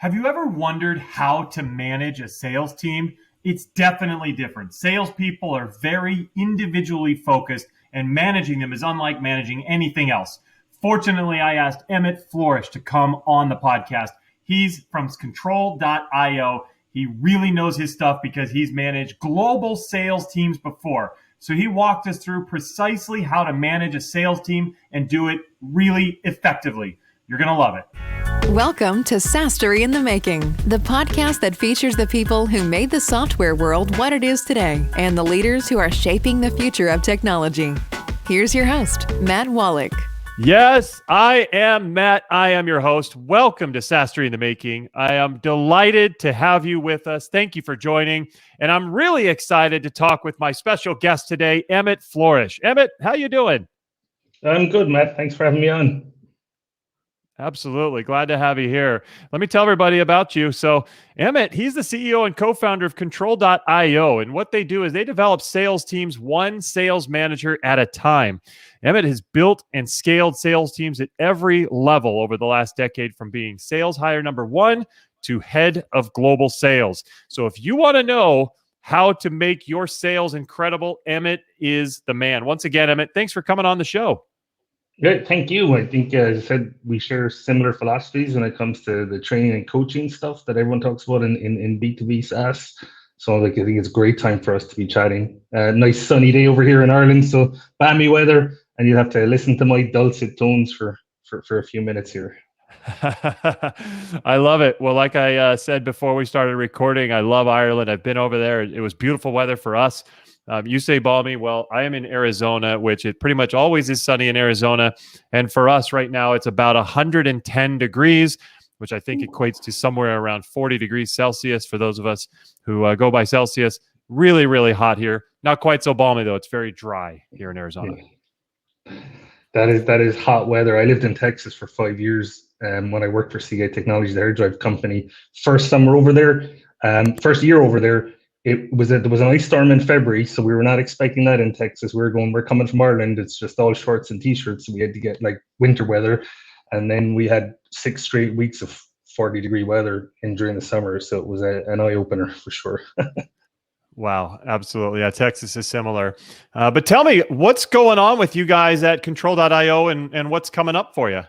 Have you ever wondered how to manage a sales team? It's definitely different. Salespeople are very individually focused, and managing them is unlike managing anything else. Fortunately, I asked Emmet Florish to come on the podcast. He's from Control.io. He really knows his stuff because he's managed global sales teams before. So he walked us through precisely how to manage a sales team and do it really effectively. You're going to love it. Welcome to SaaS-Story in the Making, the podcast that features the people who made the software world what it is today and the leaders who are shaping the future of technology. Here's your host, Matt Wallach. Yes, I am Matt. I am your host. Welcome to SaaS-Story in the Making. I am delighted to have you with us. Thank you for joining. And I'm really excited to talk with my special guest today, Emmet Florish. Emmet, how you doing? I'm good, Matt. Thanks for having me on. Absolutely. Glad to have you here. Let me tell everybody about you. So Emmet, he's the CEO and co-founder of Control.io. And what they do is they develop sales teams, one sales manager at a time. Emmet has built and scaled sales teams at every level over the last decade, from being sales hire number one to head of global sales. So if you want to know how to make your sales incredible, Emmet is the man. Once again, Emmet, thanks for coming on the show. Yeah, thank you. I think, as I said, we share similar philosophies when it comes to the training and coaching stuff that everyone talks about in B2B SaaS. So I think it's a great time for us to be chatting. Nice sunny day over here in Ireland, so balmy weather, and you'll have to listen to my dulcet tones for a few minutes here. I love it. Well, like I said before we started recording, I love Ireland. I've been over there. It was beautiful weather for us. You say balmy. Well, I am in Arizona, which it pretty much always is sunny in Arizona. And for us right now, it's about 110 degrees, which I think equates to somewhere around 40 degrees Celsius for those of us who go by Celsius. Really, really hot here. Not quite so balmy, though. It's very dry here in Arizona. That is hot weather. I lived in Texas for 5 years when I worked for CA Technologies, the hair drive company. First year over there, there was an ice storm in February, so we were not expecting that in Texas. We're coming from Ireland. It's just all shorts and t-shirts, so we had to get like winter weather, and then we had 6 straight weeks of 40-degree weather during the summer. So it was an eye opener for sure. Wow, absolutely. Yeah, Texas is similar. But tell me, what's going on with you guys at Control.io and what's coming up for you?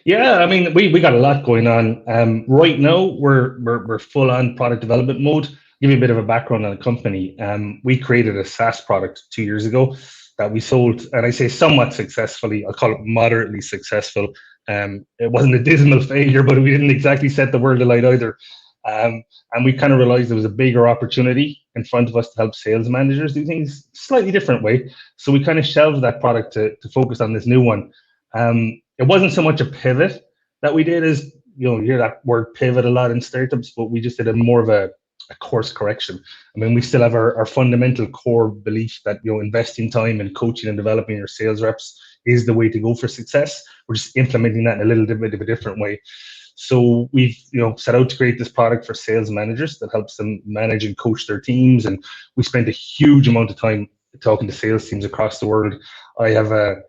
Yeah, I mean, we got a lot going on. Right now, we're full on product development mode. Give you a bit of a background on the company. We created a SaaS product 2 years ago that we sold, and I say somewhat successfully. I'll call it moderately successful. It wasn't a dismal failure, but we didn't exactly set the world alight either. And we kind of realized there was a bigger opportunity in front of us to help sales managers do things slightly different way. So we kind of shelved that product to focus on this new one. It wasn't so much a pivot that we did, as you hear that word pivot a lot in startups, but we just did more of a course correction. I mean, we still have our fundamental core belief that investing time in coaching and developing your sales reps is the way to go for success. We're just implementing that in a little bit of a different way. So we've set out to create this product for sales managers that helps them manage and coach their teams. And we spent a huge amount of time talking to sales teams across the world. I have an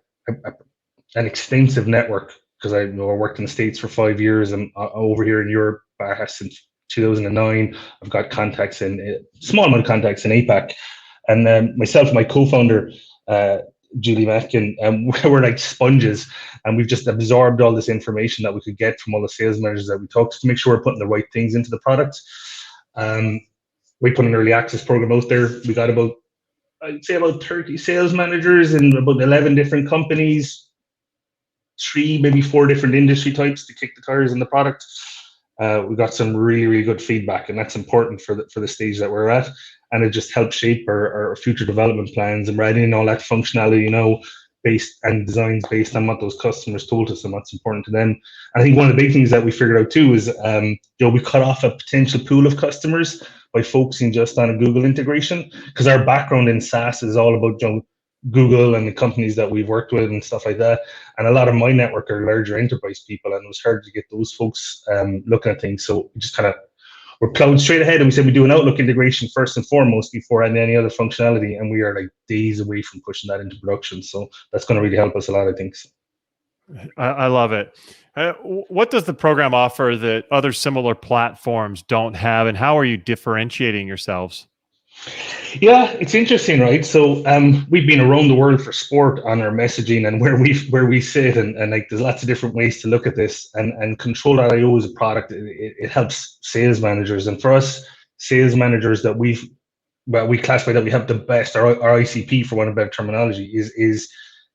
extensive network because I worked in the States for 5 years, and over here in Europe since 2009. I've got contacts a small amount of contacts in APAC, and myself and my co-founder Julie Matkin, we're like sponges, and we've just absorbed all this information that we could get from all the sales managers that we talked to make sure we're putting the right things into the product. We put an early access program out there. We got I'd say about 30 sales managers in about 11 different companies, 3, maybe 4 different industry types to kick the tires in the product. We got some really, really good feedback, and that's important for the stage that we're at. And it just helps shape our future development plans, and writing in all that functionality, based and designs based on what those customers told us and what's important to them. And I think one of the big things that we figured out too is, we cut off a potential pool of customers by focusing just on a Google integration, because our background in SaaS is all about Google and the companies that we've worked with and stuff like that. And a lot of my network are larger enterprise people, and it was hard to get those folks looking at things. So we just we're plowing straight ahead, and we said we do an Outlook integration first and foremost before adding any other functionality, and we are like days away from pushing that into production. So that's going to really help us a lot, I think. I love it. What does the program offer that other similar platforms don't have, and how are you differentiating yourselves? Yeah, it's interesting, right? So we've been around the world for sport on our messaging and where we sit, and like there's lots of different ways to look at this. And Control.io is a product. It helps sales managers, and for us, sales managers that we classify that we have the best, our ICP for one of better terminology is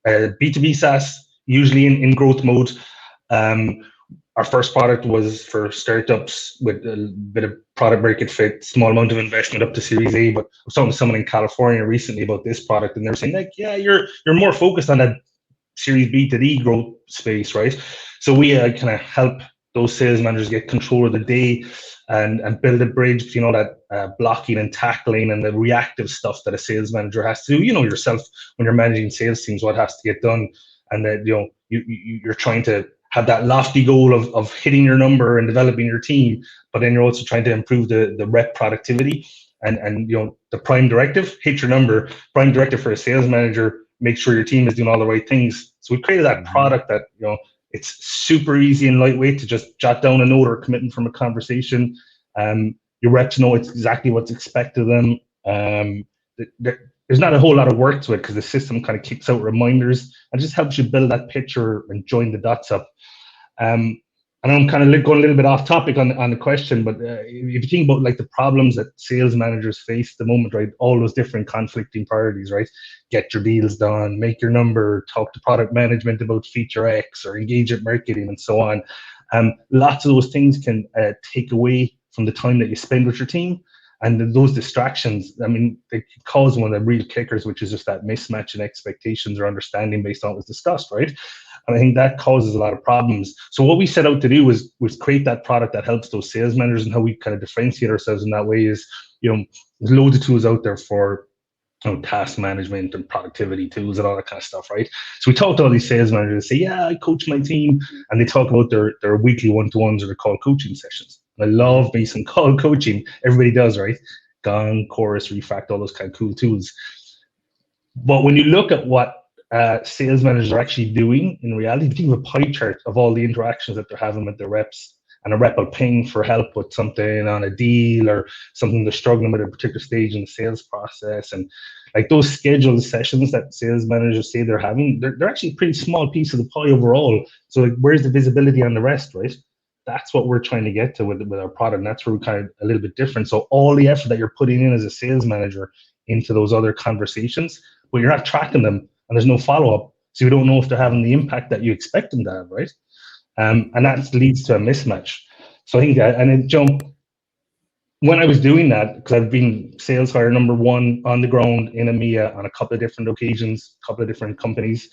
B2B SaaS, usually in growth mode. Um, our first product was for startups with a bit of product market fit, small amount of investment up to Series A. But I was talking to someone in California recently about this product, and they were saying like, yeah, you're more focused on that Series B to D growth space, right? So we kind of help those sales managers get control of the day and build a bridge between all that blocking and tackling and the reactive stuff that a sales manager has to do. You know yourself when you're managing sales teams, what has to get done, and that you're trying to have that lofty goal of hitting your number and developing your team, but then you're also trying to improve the rep productivity and the prime directive, hit your number. Prime directive for a sales manager, make sure your team is doing all the right things. So we created that product that it's super easy and lightweight to just jot down a note or commitment from a conversation. Your reps know it's exactly what's expected of them. There's not a whole lot of work to it because the system kind of kicks out reminders and just helps you build that picture and join the dots up. And I'm kind of going a little bit off topic on the question, but if you think about like the problems that sales managers face at the moment, right? All those different conflicting priorities, right? Get your deals done, make your number, talk to product management about feature X, or engage at marketing and so on. Lots of those things can take away from the time that you spend with your team. And those distractions, I mean, they cause one of the real kickers, which is just that mismatch in expectations or understanding based on what was discussed, right? And I think that causes a lot of problems. So what we set out to do was create that product that helps those sales managers, and how we kind of differentiate ourselves in that way is, there's loads of tools out there for task management and productivity tools and all that kind of stuff, right? So we talk to all these sales managers and say, yeah, I coach my team, and they talk about their weekly one-to-ones or their call coaching sessions. I love me some call coaching. Everybody does, right? Gong, Chorus, Refact, all those kind of cool tools. But when you look at what sales managers are actually doing in reality, if you think of a pie chart of all the interactions that they're having with their reps, and a rep will ping for help with something on a deal or something they're struggling with at a particular stage in the sales process, and like those scheduled sessions that sales managers say they're having, they're actually a pretty small piece of the pie overall. So like, where's the visibility on the rest, right? That's what we're trying to get to with our product, and that's where we're kind of a little bit different. So all the effort that you're putting in as a sales manager into those other conversations, but you're not tracking them, and there's no follow-up, so you don't know if they're having the impact that you expect them to have, right? And that leads to a mismatch. So I think when I was doing that, because I've been sales hire number one on the ground in EMEA on a couple of different occasions, a couple of different companies,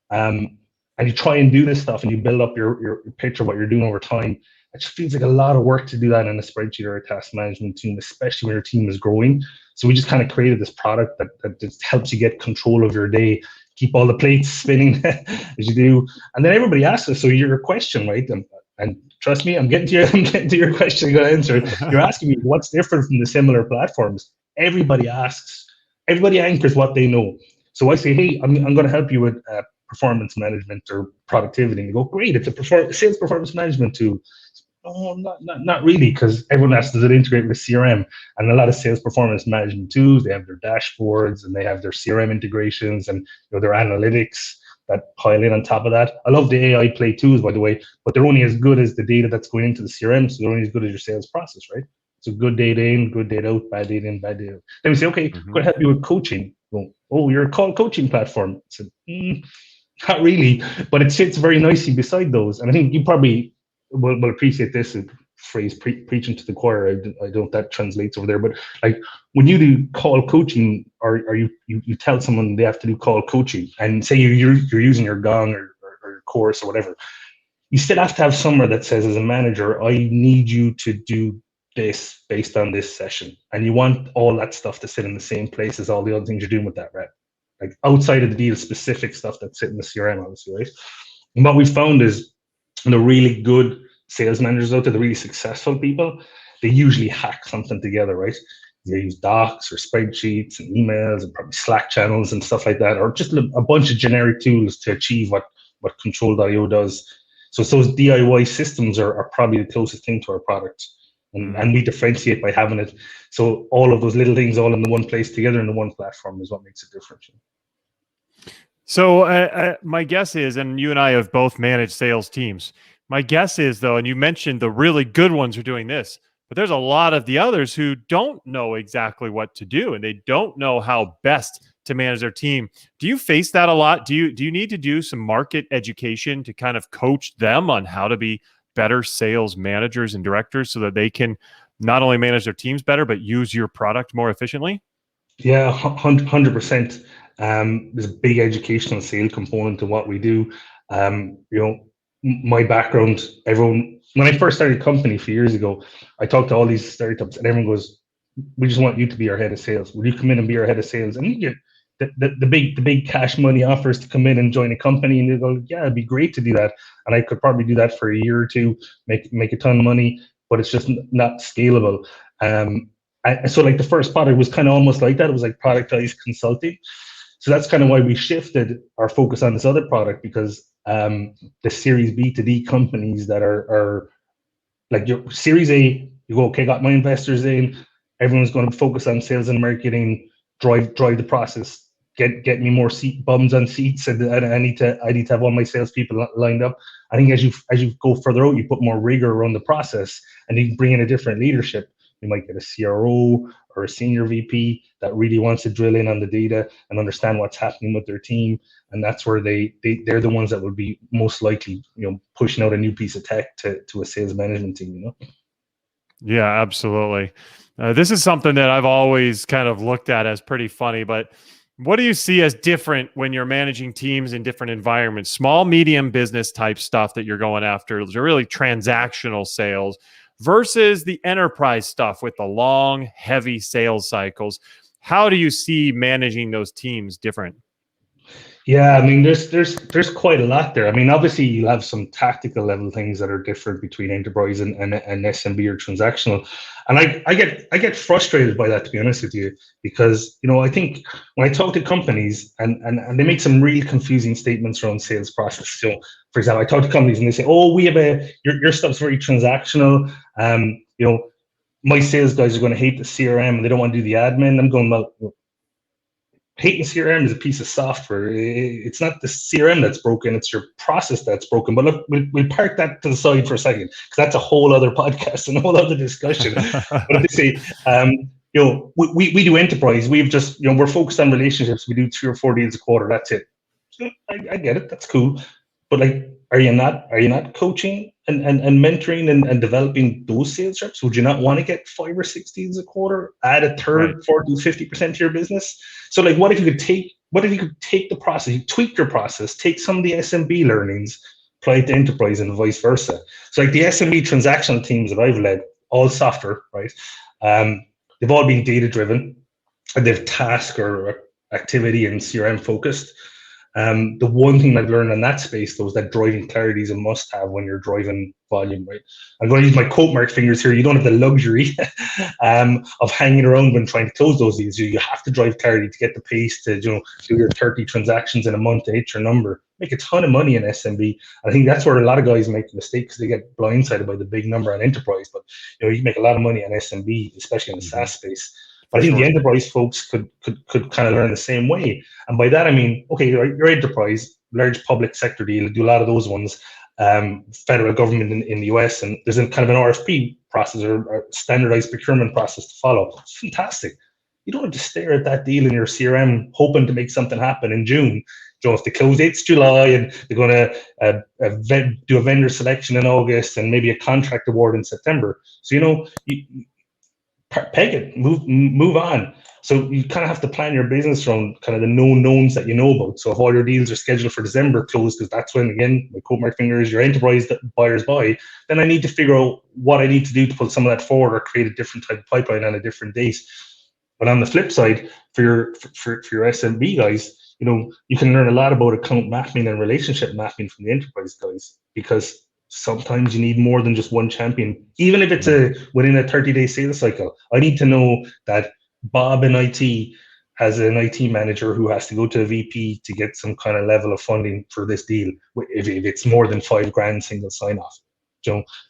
and you try and do this stuff and you build up your picture of what you're doing over time. It just feels like a lot of work to do that in a spreadsheet or a task management team, especially when your team is growing. So we just kind of created this product that just helps you get control of your day, keep all the plates spinning as you do. And then everybody asks us, so your question, right? And trust me, I'm getting to your question. You got to answer it. You're asking me what's different from the similar platforms. Everybody asks, everybody anchors what they know. So I say, hey, I'm going to help you with performance management or productivity. And you go, great, it's a sales performance management tool. Oh, not really, because everyone asks, does it integrate with CRM? And a lot of sales performance management tools, they have their dashboards and they have their CRM integrations and their analytics that pile in on top of that. I love the AI play tools, by the way, but they're only as good as the data that's going into the CRM, so they're only as good as your sales process, right? So good data in, good data out, bad data in, bad data out. Then we say, okay, I'm going to help you with coaching. Go, oh, you're a call coaching platform. I said, not really, but it sits very nicely beside those. And I think you probably will appreciate this phrase, preaching to the choir. I don't that translates over there, but like when you do call coaching, or you tell someone they have to do call coaching, and say you're using your Gong or your Chorus or whatever, you still have to have somewhere that says, as a manager, I need you to do this based on this session, and you want all that stuff to sit in the same place as all the other things you're doing with that rep, like outside of the deal specific stuff that's sitting in the CRM, obviously, right? And what we found is the really good sales managers out there, the really successful people, they usually hack something together, right? They use docs or spreadsheets and emails and probably Slack channels and stuff like that, or just a bunch of generic tools to achieve what what Control.io does. So those DIY systems are probably the closest thing to our product. And we differentiate by having it. So all of those little things all in the one place together in the one platform is what makes it different. So my guess is, and you and I have both managed sales teams. My guess is, though, and you mentioned the really good ones are doing this, but there's a lot of the others who don't know exactly what to do, and they don't know how best to manage their team. Do you face that a lot? Do you need to do some market education to kind of coach them on how to be better sales managers and directors so that they can not only manage their teams better, but use your product more efficiently? Yeah, 100%. There's a big educational sales component to what we do. My background, everyone, when I first started a company a few years ago, I talked to all these startups and everyone goes, we just want you to be our head of sales. Will you come in and be our head of sales? And you get the big cash money offers to come in and join a company, and they go, yeah, it'd be great to do that. And I could probably do that for a year or two, make a ton of money, but it's just not scalable. So like the first product was kind of almost like that. It was like productized consulting. So that's kind of why we shifted our focus on this other product, because the Series B to D companies that are like your Series A, you go, okay, got my investors in, everyone's going to focus on sales and marketing, drive the process, get me more bums on seats, and I need to have all my salespeople lined up. I think as you go further out, you put more rigor around the process, and you bring in a different leadership. You might get a CRO or a senior VP that really wants to drill in on the data and understand what's happening with their team, and that's where they're the ones that would be most likely, pushing out a new piece of tech to a sales management team. Yeah, absolutely. This is something that I've always kind of looked at as pretty funny, but what do you see as different when you're managing teams in different environments? Small, medium business type stuff that you're going after, those are really transactional sales, versus the enterprise stuff with the long, heavy sales cycles. How do you see managing those teams different? Yeah, I mean, there's quite a lot there. I mean, obviously you have some tactical level things that are different between enterprise and SMB or transactional, and I get frustrated by that, to be honest with you, because I think when I talk to companies and they make some really confusing statements around sales process. So, for example, I talk to companies and they say, "Oh, we have your stuff's very transactional. My sales guys are going to hate the CRM and they don't want to do the admin." I'm going, well, hating CRM is a piece of software. It's not the CRM that's broken, it's your process that's broken. But look, we'll park that to the side for a second, because that's a whole other podcast and a whole other discussion. But if they say, we do enterprise, we've just, we're focused on relationships, we do 3 or 4 deals a quarter, that's it. So I get it, that's cool. But like, are you not coaching and mentoring and developing those sales reps? Would you not want to get 5 or 6 deals a quarter, add a third, right, 40, 50% to your business? So like, what if you could take the process, you tweak your process, take some of the SMB learnings, apply it to enterprise and vice versa. So like the SMB transactional teams that I've led, all software, right? They've all been data driven, and they've task or activity and CRM focused. The one thing I've learned in that space, though, is that driving clarity is a must-have when you're driving volume, right? I'm going to use my quote mark fingers here. You don't have the luxury of hanging around when trying to close those deals. You have to drive clarity to get the pace to, do your 30 transactions in a month to hit your number. Make a ton of money in SMB. I think that's where a lot of guys make mistakes. They get blindsided by the big number on enterprise, but you can make a lot of money on SMB, especially in the SaaS space. But I think the enterprise folks could kind of learn the same way. And by that, I mean, okay, your enterprise, large public sector deal, do a lot of those ones, federal government in the US, and there's a kind of an RFP process or standardized procurement process to follow. It's fantastic. You don't have to stare at that deal in your CRM hoping to make something happen in June. If the close date's July and they're going to do a vendor selection in August and maybe a contract award in September. So, you peg it, move on. So you kind of have to plan your business around kind of the known knowns that you know about. So if all your deals are scheduled for December close, because that's when, again, my quote mark fingers, your enterprise that buyers buy, then I need to figure out what I need to do to pull some of that forward or create a different type of pipeline on a different date. But on the flip side, for your SMB guys, you can learn a lot about account mapping and relationship mapping from the enterprise guys, because sometimes you need more than just one champion. Even if it's within a 30-day sales cycle, I need to know that Bob in IT has an IT manager who has to go to a VP to get some kind of level of funding for this deal if it's more than $5,000 single sign-off.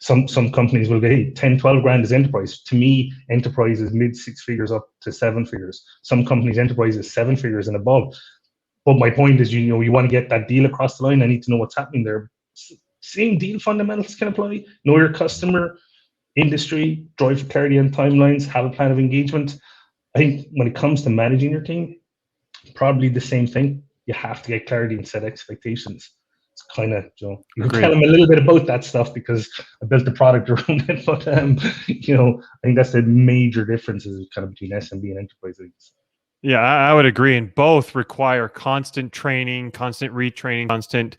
Some companies will get 10, 12 grand as enterprise. To me, enterprise is mid 6 figures up to 7 figures. Some companies enterprise is 7 figures and above. But my point is, you want to get that deal across the line. I need to know what's happening there. Same deal fundamentals can apply. Know your customer, industry, drive for clarity and timelines, have a plan of engagement. I think when it comes to managing your team, probably the same thing. You have to get clarity and set expectations. It's kind of, you can tell them a little bit about that stuff because I built the product around it. But I think that's the major differences kind of between SMB and enterprise. Yeah, I would agree. And both require constant training, constant retraining, constant,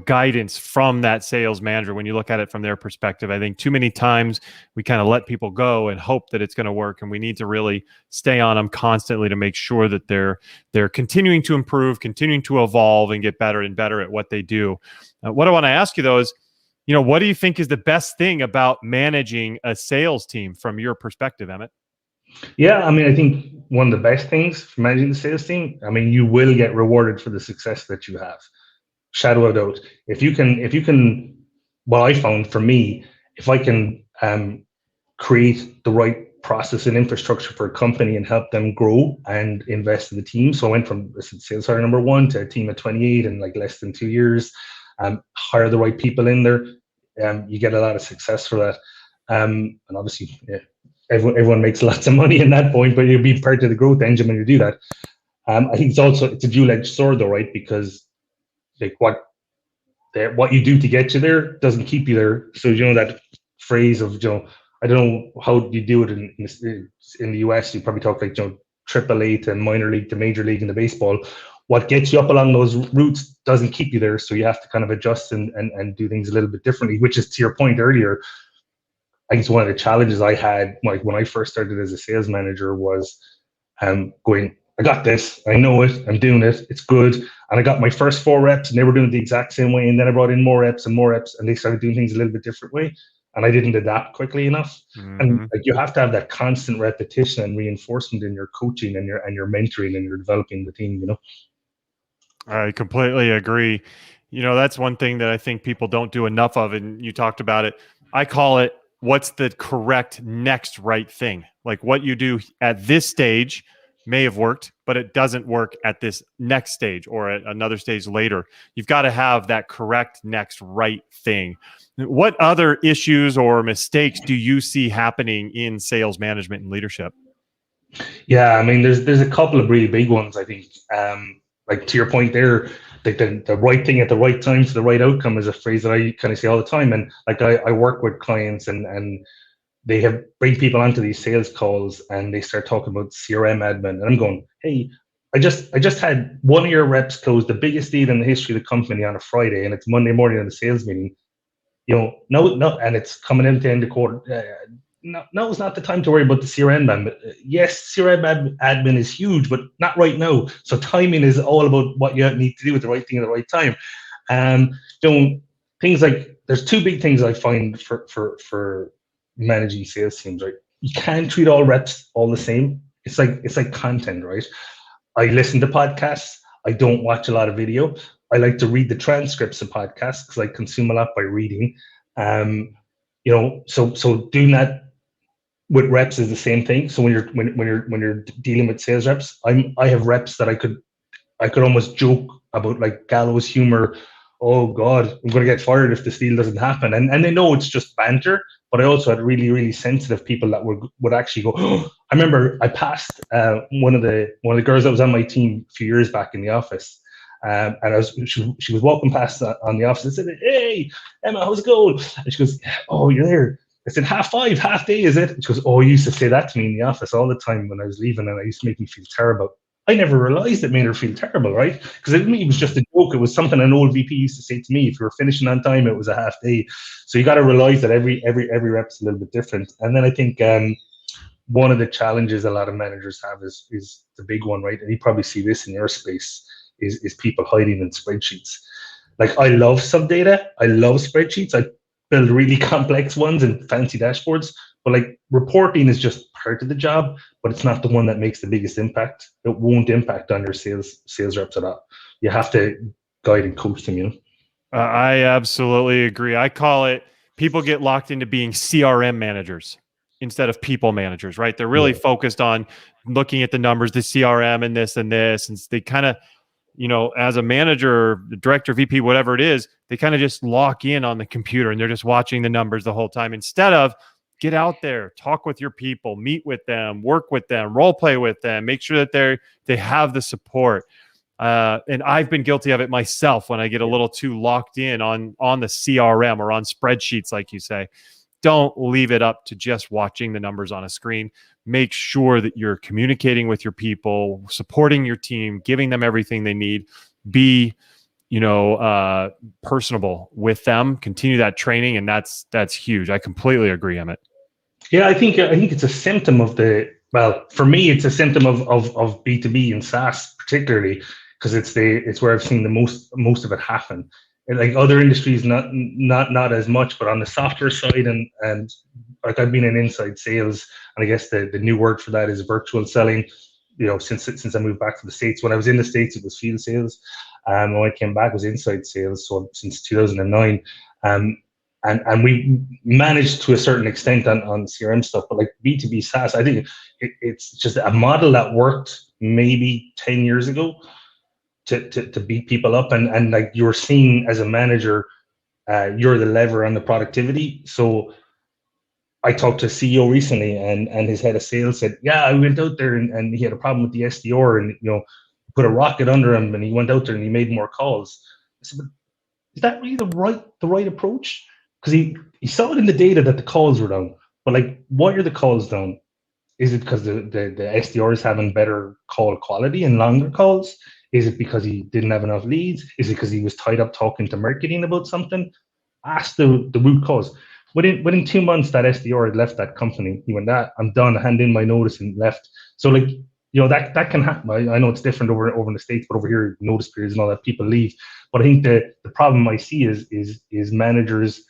guidance from that sales manager. When you look at it from their perspective, I think too many times we kind of let people go and hope that it's going to work. And we need to really stay on them constantly to make sure that they're continuing to improve, continuing to evolve and get better and better at what they do. What I want to ask you though is, what do you think is the best thing about managing a sales team from your perspective, Emmet? Yeah, I think one of the best things for managing the sales team, you will get rewarded for the success that you have. Shadow of a doubt. If you can, what I found for me, if I can create the right process and infrastructure for a company and help them grow and invest in the team. So I went from sales hire number 1 to a team of 28 in like less than 2 years. Hire the right people in there. You get a lot of success for that. And obviously, yeah. Everyone makes lots of money in that point, but you'll be part of the growth engine when you do that. I think it's a dual-edged sword though, right? Because like what you do to get you there doesn't keep you there. So that phrase of I don't know how you do it in the US. You probably talk like AAA to minor league to major league in the baseball. What gets you up along those routes doesn't keep you there. So you have to kind of adjust and do things a little bit differently, which is to your point earlier. I think it's one of the challenges I had when I first started as a sales manager was going, I got this, I know it, I'm doing it, it's good. And I got my first 4 reps and they were doing it the exact same way. And then I brought in more reps and they started doing things a little bit different way. And I didn't adapt quickly enough. Mm-hmm. And you have to have that constant repetition and reinforcement in your coaching and your mentoring and your developing the team, I completely agree. That's one thing that I think people don't do enough of. And you talked about it. I call it, what's the correct next right thing? Like what you do at this stage may have worked, but it doesn't work at this next stage or at another stage later. You've got to have that correct next right thing. What other issues or mistakes do you see happening in sales management and leadership? Yeah, there's a couple of really big ones, I think. Like to your point there, the right thing at the right time for the right outcome is a phrase that I kind of say all the time. And like I work with clients and they bring people onto these sales calls and they start talking about CRM admin. And I'm going, hey, I just had one of your reps close the biggest deal in the history of the company on a Friday, and it's Monday morning in the sales meeting. No, and it's coming into the end of the quarter. No, it's not the time to worry about the CRM admin. Yes, CRM admin is huge, but not right now. So timing is all about what you need to do with the right thing at the right time. Things like there's 2 big things I find for managing sales teams. Right, you can't treat all reps all the same. It's like content, right? I listen to podcasts. I don't watch a lot of video. I like to read the transcripts of podcasts because I consume a lot by reading. So doing that with reps is the same thing. So when you're dealing with sales reps, I have reps that I could almost joke about, like gallows humor. Oh God, I'm going to get fired if this deal doesn't happen. And they know it's just banter. But I also had really, really sensitive people that would actually go. Oh, I remember I passed one of the girls that was on my team a few years back in the office. And she was walking past on the office and said, "Hey, Emma, how's it going?" And she goes, "Oh, you're there." I said, half day, is it? And she goes, "Oh, you used to say that to me in the office all the time when I was leaving, and it used to make me feel terrible." I never realized it made her feel terrible, right? Because it was just a joke. It was something an old VP used to say to me. If you were finishing on time, it was a half day. So you got to realize that every rep's a little bit different. And then I think one of the challenges a lot of managers have is the big one, right? And you probably see this in your space is people hiding in spreadsheets. Like I love sub data. I love spreadsheets. I build really complex ones and fancy dashboards. But like reporting is just part of the job, but it's not the one that makes the biggest impact. It won't impact on your sales reps at all. You have to guide and coach them, you know. I absolutely agree. I call it, people get locked into being CRM managers instead of people managers, right? They're really focused on looking at the numbers, the CRM and this, and they kind of, as a manager, the director, VP, whatever it is, they kind of just lock in on the computer and they're just watching the numbers the whole time instead of get out there, talk with your people, meet with them, work with them, role play with them, make sure that they have the support. And I've been guilty of it myself when I get a little too locked in on the CRM or on spreadsheets, like you say. Don't leave it up to just watching the numbers on a screen. Make sure that you're communicating with your people, supporting your team, giving them everything they need. Be, personable with them. Continue that training, and that's huge. I completely agree, Emmet. Yeah, I think it's a symptom of for me, it's a symptom of B2B and SaaS particularly, because it's where I've seen the most of it happen. And like other industries, not as much, but on the software side and like I've been in inside sales, and I guess the new word for that is virtual selling. Since I moved back to the States. When I was in the States, it was field sales. When I came back, it was inside sales. So since 2009, and we managed to a certain extent on CRM stuff, but like B2B SaaS, I think it's just a model that worked maybe 10 years ago to beat people up, and like you're seeing as a manager, you're the lever on the productivity. So I talked to a CEO recently, and his head of sales said, yeah, I went out there and he had a problem with the SDR, and put a rocket under him, and he went out there and he made more calls. I said, but is that really the right approach? Because he saw it in the data that the calls were down, but like, why are the calls down? Is it because the SDR is having better call quality and longer calls? Is it because he didn't have enough leads? Is it because he was tied up talking to marketing about something? Ask the root cause. Within 2 months, that SDR had left that company. He went, I'm done, hand in my notice, and left. So like, that can happen. I know it's different over in the States, but over here, notice periods and all that, people leave. But I think the problem I see is managers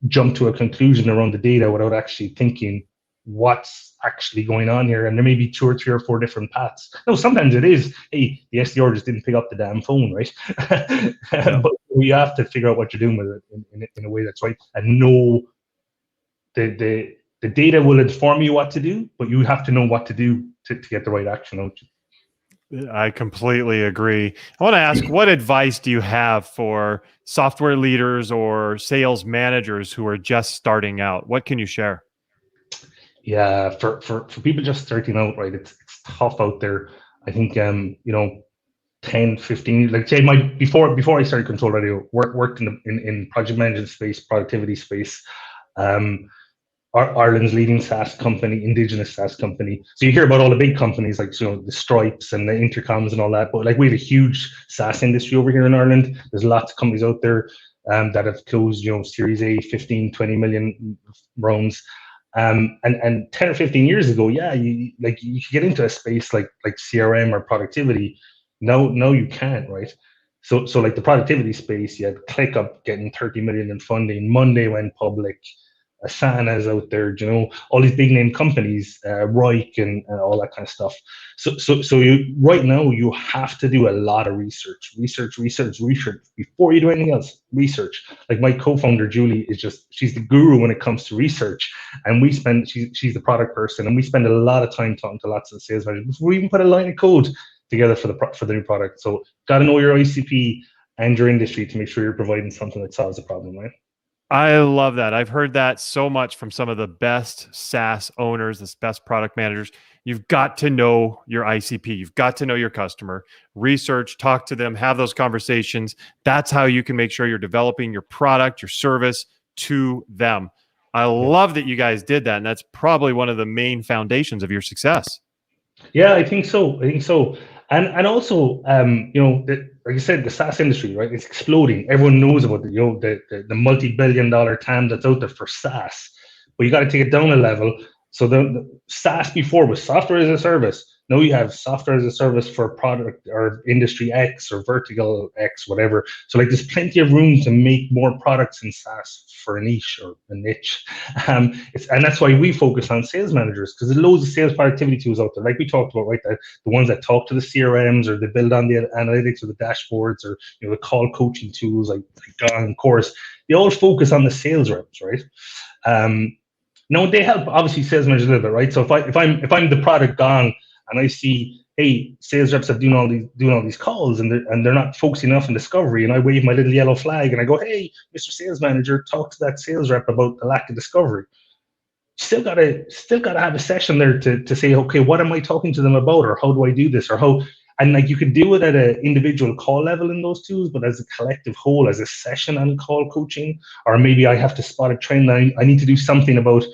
jump to a conclusion around the data without actually thinking what's actually going on here. And there may be 2 or 3 or 4 different paths. No, sometimes it is, hey, the SDR just didn't pick up the damn phone, right? But you have to figure out what you're doing with it in a way that's right, and know the data will inform you what to do, but you have to know what to do to get the right action out. I completely agree. I want to ask, what advice do you have for software leaders or sales managers who are just starting out? What can you share? Yeah, for people just starting out, right, it's tough out there. I think 10, 15, like say before I started Control Radio, worked in project management space, productivity space. Ireland's leading SaaS company, indigenous SaaS company. So you hear about all the big companies like the Stripes and the Intercoms and all that, but like we have a huge SaaS industry over here in Ireland. There's lots of companies out there that have closed Series A, 15, 20 million rounds. And 10 or 15 years ago, you could get into a space like CRM or productivity. No, you can't, right? So like the productivity space, you had ClickUp getting 30 million in funding. Monday went public. Asana's out there, all these big name companies, Reich and all that kind of stuff. So you right now you have to do a lot of research before you do anything else. Research. Like my co-founder Julie she's the guru when it comes to research, and she's the product person, and we spend a lot of time talking to lots of sales managers before we even put a line of code together for the new product. So got to know your ICP and your industry to make sure you're providing something that solves the problem, right? I love that. I've heard that so much from some of the best SaaS owners, the best product managers. You've got to know your ICP. You've got to know your customer, research, talk to them, have those conversations. That's how you can make sure you're developing your product, your service to them. I love that you guys did that. And that's probably one of the main foundations of your success. Yeah, I think so. And also, like I said, the SaaS industry, right? It's exploding. Everyone knows about the multi-billion-dollar TAM that's out there for SaaS, but you got to take it down a level. So the SaaS before was software as a service. Now you have software as a service for product or industry X or vertical X, whatever. So like there's plenty of room to make more products in SaaS for a niche or a niche. And that's why we focus on sales managers, because there's loads of sales productivity tools out there. Like we talked about, right? The ones that talk to the CRMs, or they build on the analytics or the dashboards, or the call coaching tools like Gong, Course. They all focus on the sales reps, right? Now they help obviously sales managers a little bit, right? So if I'm the product Gong and I see, hey, sales reps are doing all these calls and they're not focusing enough on discovery, and I wave my little yellow flag and I go, hey, Mr. Sales Manager, talk to that sales rep about the lack of discovery. Still gotta have a session there to say, okay, what am I talking to them about, or how do I do this, or how. And like you could do it at an individual call level in those tools, but as a collective whole, as a session on call coaching, or maybe I have to spot a trend. I need to do something about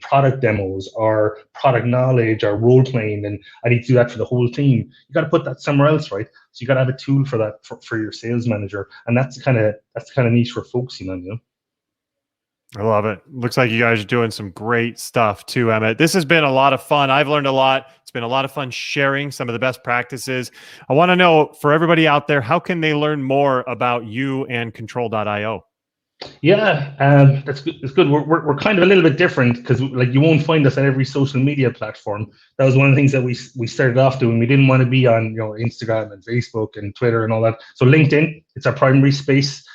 product demos or product knowledge or role playing, and I need to do that for the whole team. You got to put that somewhere else, right? So you got to have a tool for that for your sales manager, and that's the kind of niche we're focusing on, I love it. Looks like you guys are doing some great stuff too, Emmet. This has been a lot of fun. I've learned a lot. It's been a lot of fun sharing some of the best practices. I want to know, for everybody out there, how can they learn more about you and Control.io? Yeah, that's good. It's good. We're kind of a little bit different, because like you won't find us at every social media platform. That was one of the things that we started off doing. We didn't want to be on Instagram and Facebook and Twitter and all that. So LinkedIn, it's our primary space.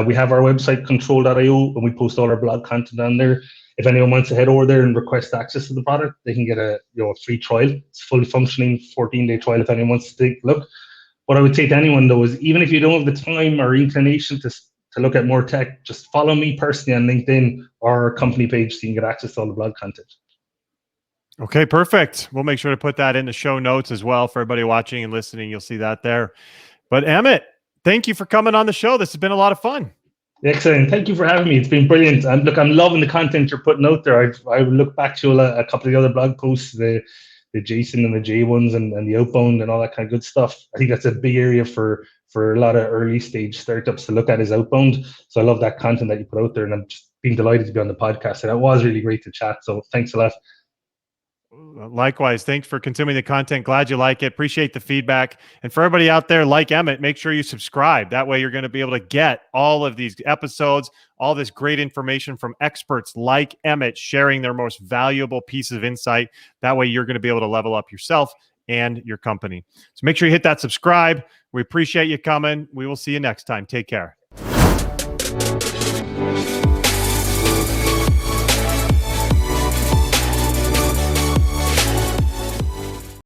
We have our website Control.io, and we post all our blog content on there. If anyone wants to head over there and request access to the product, they can get a free trial. It's fully functioning 14-day trial if anyone wants to take a look. What I would say to anyone though is, even if you don't have the time or inclination to look at more tech, just follow me personally on LinkedIn or our company page so you can get access to all the blog content. Okay, perfect. We'll make sure to put that in the show notes as well for everybody watching and listening. You'll see that there. But Emmet, thank you for coming on the show. This has been a lot of fun. Excellent. Thank you for having me. It's been brilliant. And look, I'm loving the content you're putting out there. I look back to a couple of the other blog posts, the Jason and the J ones and the outbound and all that kind of good stuff. I think that's a big area for a lot of early stage startups to look at, is outbound. So I love that content that you put out there, and I'm just being delighted to be on the podcast. And it was really great to chat. So thanks a lot. Likewise. Thanks for consuming the content. Glad you like it. Appreciate the feedback. And for everybody out there, like Emmet, make sure you subscribe. That way you're going to be able to get all of these episodes, all this great information from experts like Emmet sharing their most valuable pieces of insight. That way you're going to be able to level up yourself and your company. So make sure you hit that subscribe. We appreciate you coming. We will see you next time. Take care.